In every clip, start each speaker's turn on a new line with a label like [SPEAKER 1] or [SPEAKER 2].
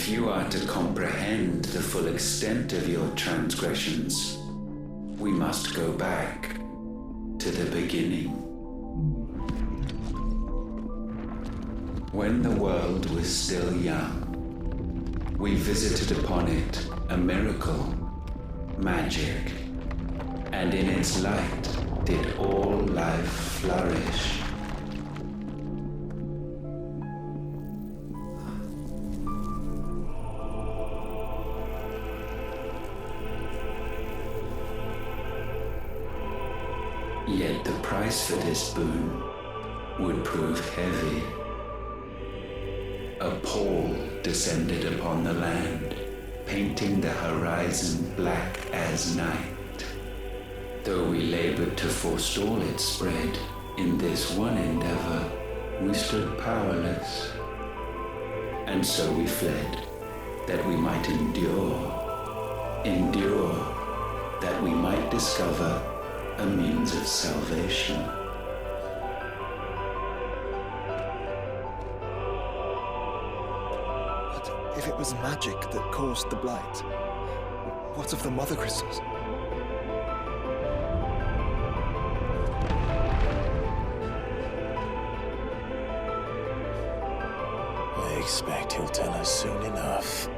[SPEAKER 1] If you are to comprehend the full extent of your transgressions, we must go back to the beginning. When the world was still young, we visited upon it a miracle, magic, and in its light did all life flourish. Yet the price for this boon would prove heavy. A pall descended upon the land, painting the horizon black as night. Though we labored to forestall its spread, in this one endeavor we stood powerless. And so we fled, that we might endure, that we might discover a means of salvation.
[SPEAKER 2] But if it was magic that caused the blight, what of the mother crystals?
[SPEAKER 3] I expect he'll tell us soon enough.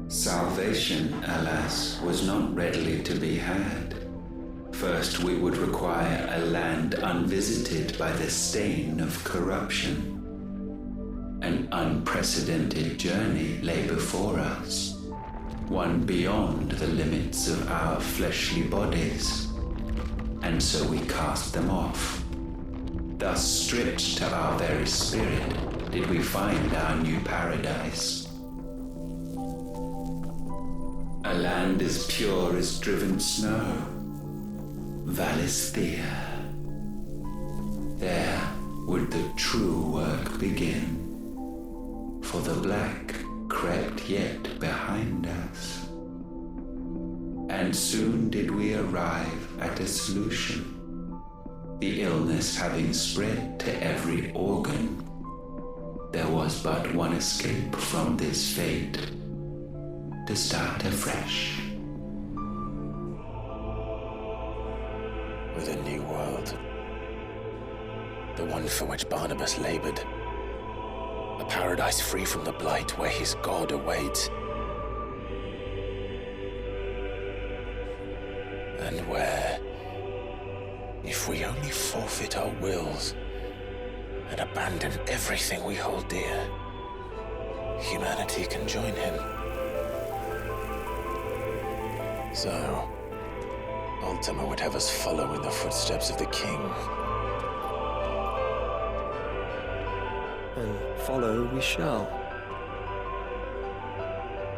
[SPEAKER 1] Salvation, alas, was not readily to be had. First, we would require a land unvisited by the stain of corruption. An unprecedented journey lay before us, one beyond the limits of our fleshly bodies, and so we cast them off. Thus, stripped to our very spirit, did we find our new paradise. A land as pure as driven snow, Valisthea. There would the true work begin, for the black crept yet behind us. And soon did we arrive at a solution. The illness having spread to every organ, there was but one escape from this fate: to start afresh.
[SPEAKER 3] With a new world. The one for which Barnabas labored. A paradise free from the blight where his God awaits. And where, if we only forfeit our wills and abandon everything we hold dear, humanity can join him. So, Ultima would have us follow in the footsteps of the king.
[SPEAKER 2] And follow we shall.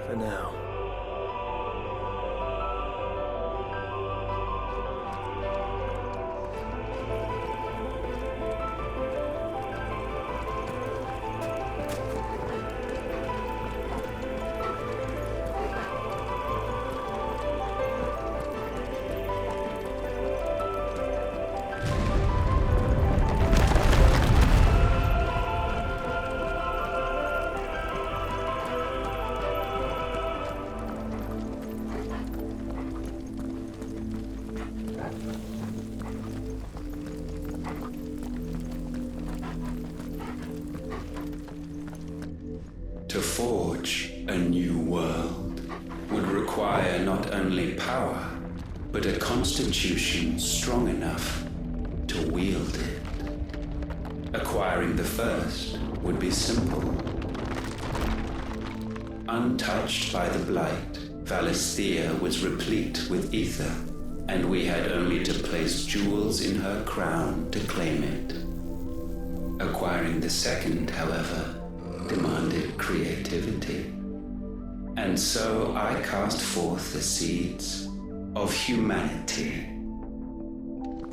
[SPEAKER 2] For now.
[SPEAKER 1] To forge a new world would require not only power, but a constitution strong enough to wield it. Acquiring the first would be simple. Untouched by the blight, Valisthea was replete with ether, and we had only to place jewels in her crown to claim it. Acquiring the second, however, demanded creativity. And so I cast forth the seeds of humanity.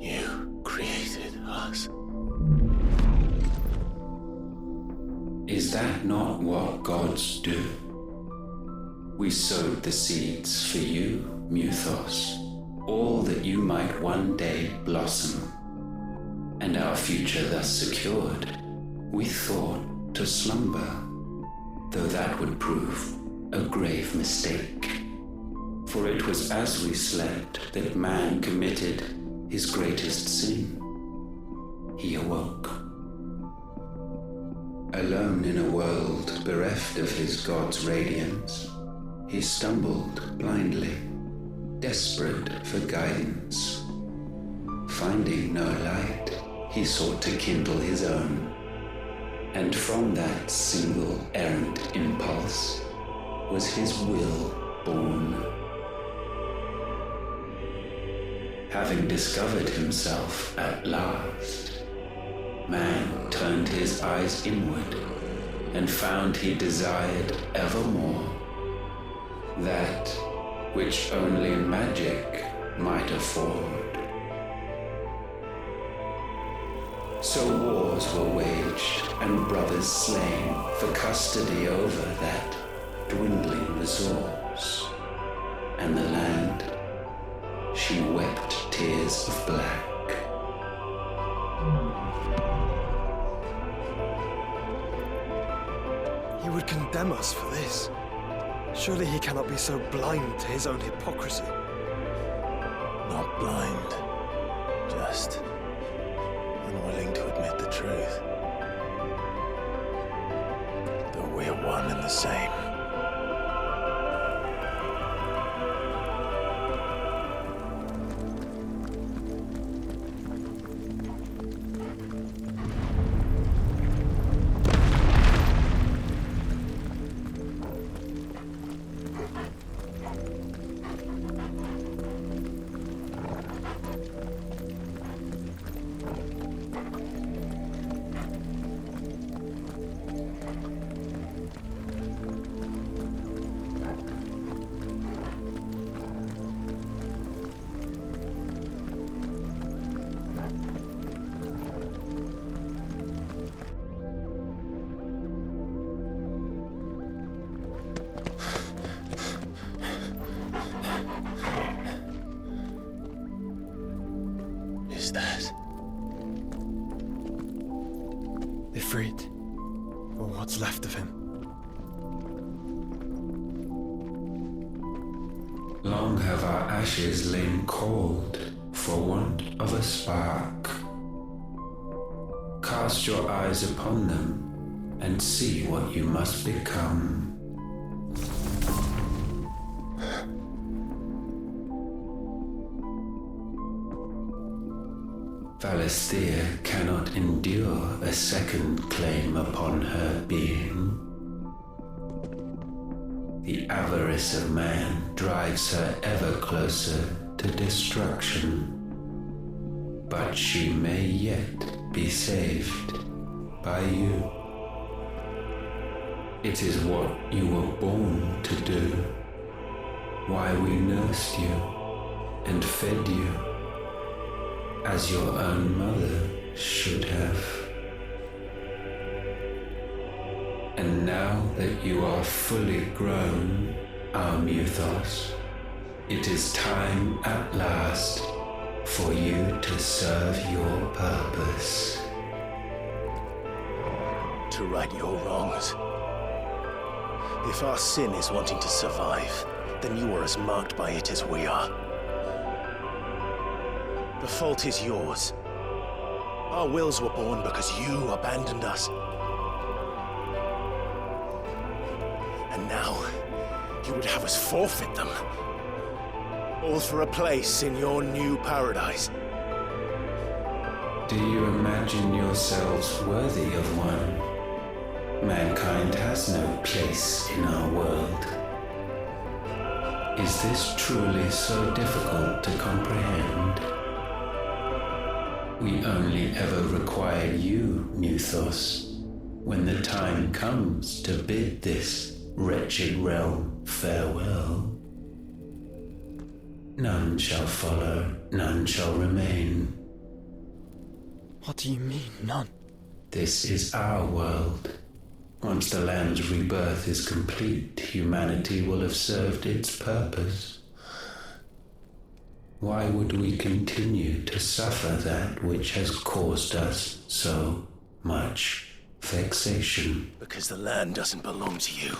[SPEAKER 3] You created us.
[SPEAKER 1] Is that not what gods do? We sowed the seeds for you, Muthos, all that you might one day blossom. And our future thus secured, we thought to slumber, though that would prove a grave mistake. For it was as we slept that man committed his greatest sin. He awoke. Alone in a world bereft of his god's radiance, he stumbled blindly, desperate for guidance. Finding no light, he sought to kindle his own. And from that single errant impulse was his will born. Having discovered himself at last, man turned his eyes inward and found he desired evermore that which only magic might afford. So wars were waged and brothers slain for custody over that dwindling resource, and the land, she wept tears of black.
[SPEAKER 2] He would condemn us for this. Surely he cannot be so blind to his own hypocrisy.
[SPEAKER 3] Not blind, just unwilling to admit the truth. That we're one and the same. Is that
[SPEAKER 2] Ifrit, or what's left of him?
[SPEAKER 1] Long have our ashes lain cold for want of a spark. Cast your eyes upon them and see what you must become. Valisthea cannot endure a second claim upon her being. The avarice of man drives her ever closer to destruction. But she may yet be saved by you. It is what you were born to do, why we nursed you and fed you, as your own mother should have. And now that you are fully grown, our Muthos, it is time at last for you to serve your purpose.
[SPEAKER 3] to right your wrongs? If our sin is wanting to survive, then you are as marked by it as we are. The fault is yours. Our wills were born because you abandoned us. And now, you would have us forfeit them. All for a place in your new paradise.
[SPEAKER 1] Do you imagine yourselves worthy of one? Mankind has no place in our world. Is this truly so difficult to comprehend? We only ever require you, Muthos, when the time comes to bid this wretched realm farewell. None shall follow, none shall remain.
[SPEAKER 2] What do you mean, none?
[SPEAKER 1] This is our world. Once the land's rebirth is complete, humanity will have served its purpose. Why would we continue to suffer that which has caused us so much vexation?
[SPEAKER 3] Because the land doesn't belong to you.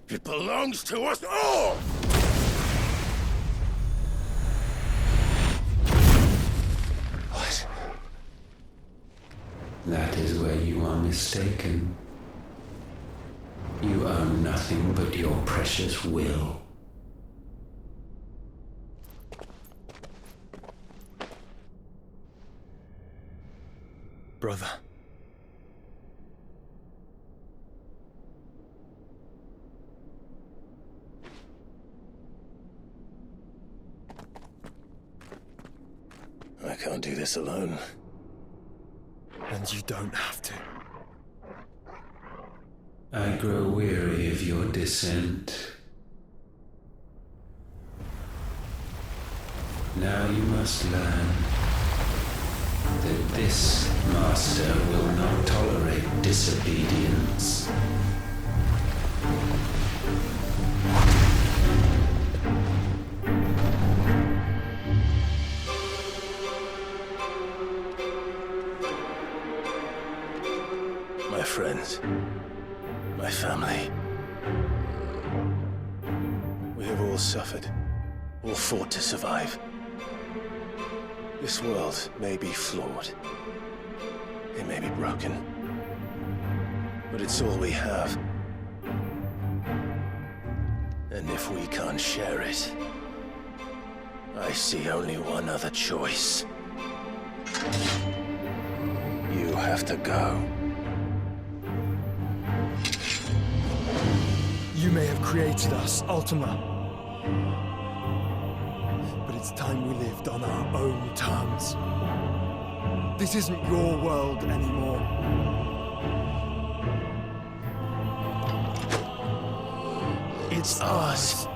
[SPEAKER 3] It belongs to us all! What?
[SPEAKER 1] That is where you are mistaken. You own nothing but your precious will.
[SPEAKER 2] Brother.
[SPEAKER 3] I can't do this alone.
[SPEAKER 2] And you don't have to.
[SPEAKER 1] I grow weary of your dissent. Now you must learn that this master will not tolerate disobedience.
[SPEAKER 3] My friends, my family. We have all suffered, all fought to survive. This world may be flawed. It may be broken. But it's all we have. And if we can't share it, I see only one other choice. You have to go.
[SPEAKER 2] You may have created us, Ultima. But it's time we lived on our own terms. This isn't your world anymore. It's ours.